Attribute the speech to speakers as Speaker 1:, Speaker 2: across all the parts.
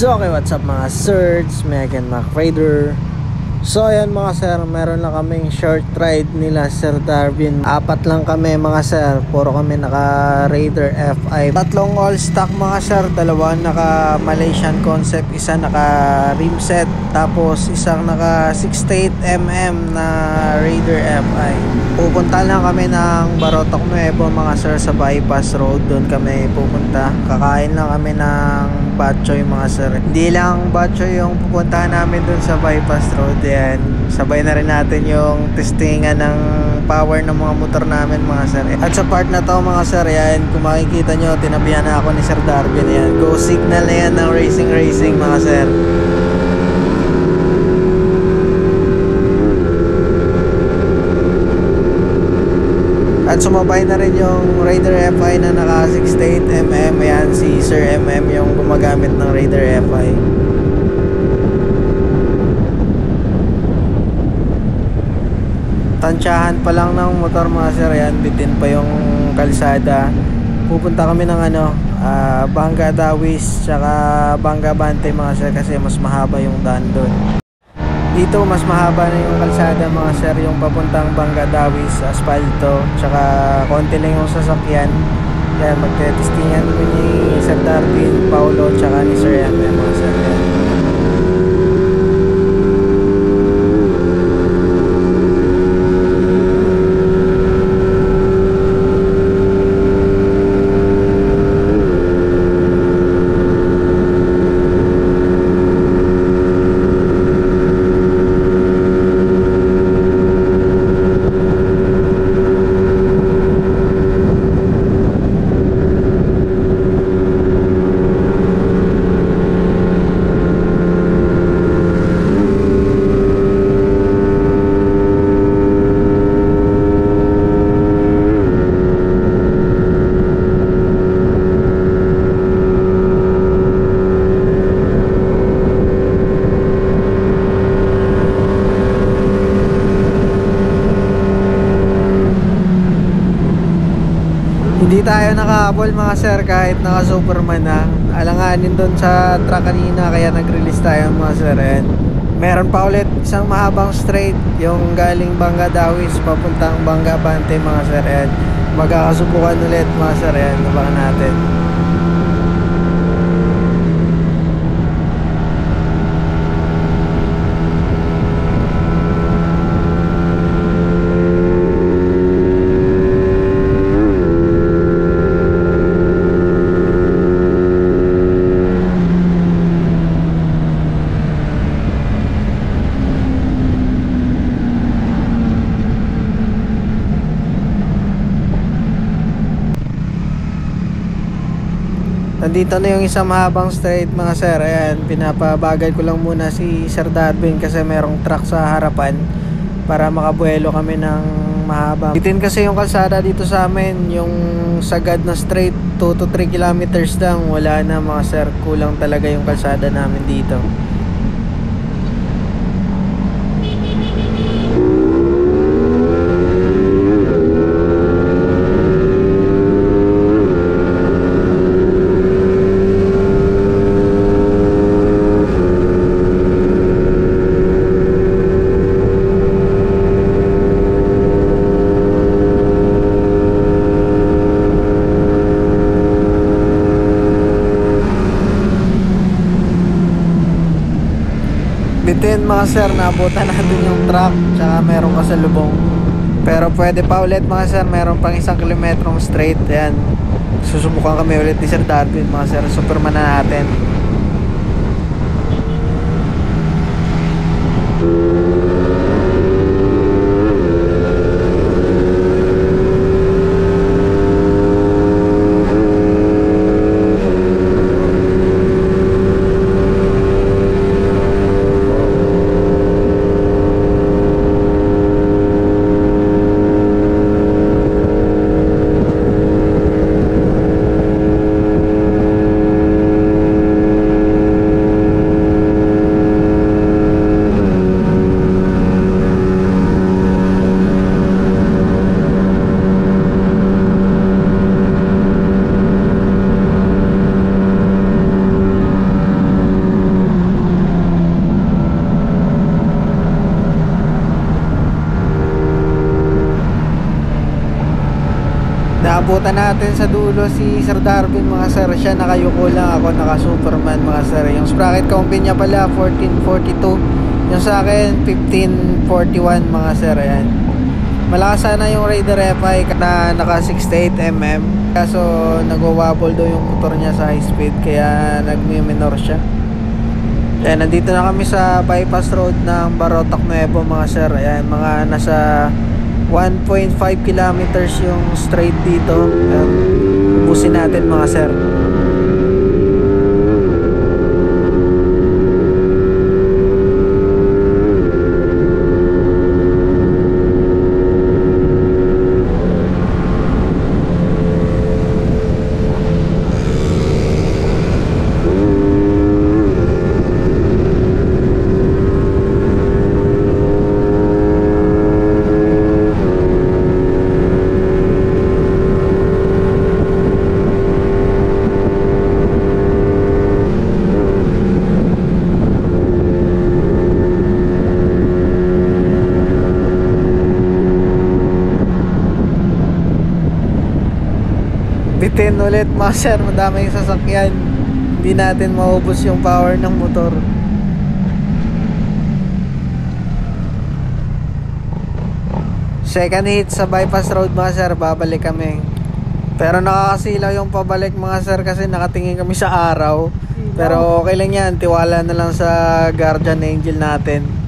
Speaker 1: So okay, what's up mga Sirds, Megan McRaider. So ayan mga sir, meron lang kaming short ride nila Sir Darwin. 4 lang kami mga sir, puro kami naka Raider F5. 3 all stock mga sir, 2 naka Malaysian concept, isa naka rim set, tapos isang naka 68mm na Raider F5. Pupunta lang kami ng Barotoc Nuevo mga sir, sa bypass road. Doon kami pupunta, kakain lang kami ng batchoy mga sir. Hindi lang batchoy yung pupuntahan namin doon sa bypass road. Yan, sabay na rin natin yung testingan ng power ng mga motor namin mga sir. At sa part na to mga sir, yan, kung makikita nyo, tinabihan na ako ni Sir Darwin. Yan, go signal na yan ng racing mga sir. At sumabay na rin yung Raider F5 na naka 68mm. Ayan, si Sir MM yung gumagamit ng Raider F5. Tansyahan pa lang ng motor mga sir. Ayan, bitin pa yung kalsada. Pupunta kami ng Banga Dawis tsaka Banga Bante mga sir, kasi mas mahaba yung daan doon. Dito mas mahaba na yung kalsada mga sir, yung papuntang Banga Dawis, asfalto, tsaka konti lang yung sasakyan. Kaya magte-testingan ko ni Sir Darwin, Paulo, tsaka ni Sir MM mga sir. Hindi tayo nakahabol mga sir kahit naka Superman na. Alanganin doon sa truck kanina, kaya nag-release tayo mga sir. And meron pa ulit isang mahabang straight, yung galing Banga Dawis papuntang Banga Bante mga sir. And magkakasubukan ulit mga sir. And abangan natin. Nandito na yung isang mahabang straight mga sir. Ayan, pinapabagal ko lang muna si Sir Darwin kasi merong truck sa harapan para makabuelo kami ng mahaba. Bitin kasi yung kalsada dito sa amin, yung sagad na straight 2 to 3 kilometers lang. Wala na mga sir, kulang talaga yung kalsada namin dito. Bitin mga sir, naabutan natin yung truck tsaka meron kasalubong. Pero pwede pa ulit mga sir, meron pang 1 kilometrong straight. Ayan, susubukan kami ulit ni Sir Darwin mga sir. Superman na natin. Naabutan natin sa dulo si Sir Darwin mga sir. Siya nakayuko lang, ako naka Superman mga sir. Yung sprocket combi niya pala 1442, yung sa akin 1541 mga sir. Ayan, malakas sana yung Raider FI na naka 68mm, kaso nagwawabble daw yung motor niya sa high speed, kaya nagmi-minor siya. Kaya nandito na kami sa bypass road ng Barotac Nuevo mga sir. Ayan, mga nasa 1.5 kilometers yung straight dito. Ayan, ubusin natin mga sir. Bitin ulit mga sir, madami yung sasakyan, hindi natin maubos yung power ng motor. Second hit sa bypass road mga sir, babalik kami. Pero nakakasilaw yung pabalik mga sir kasi nakatingin kami sa araw. Pero okay lang yan, tiwala na lang sa guardian angel natin.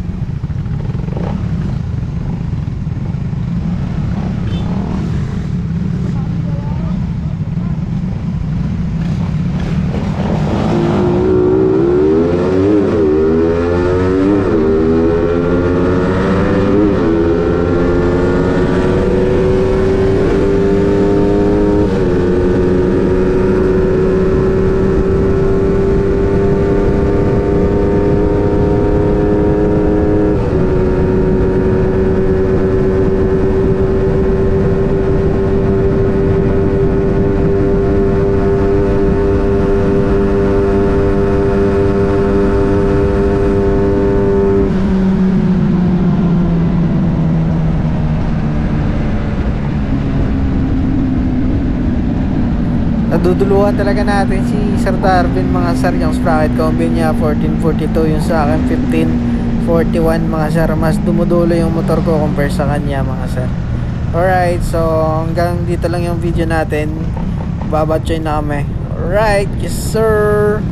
Speaker 1: Naduduluhan talaga natin si Sir Darwin mga sir. Yung sprocket combi niya 1442, yung sa akin 1541 mga sir. Mas dumudulo yung motor ko compare sa kanya mga sir. Alright, so hanggang dito lang yung video natin. Babatchoy na kami. Alright, yes sir.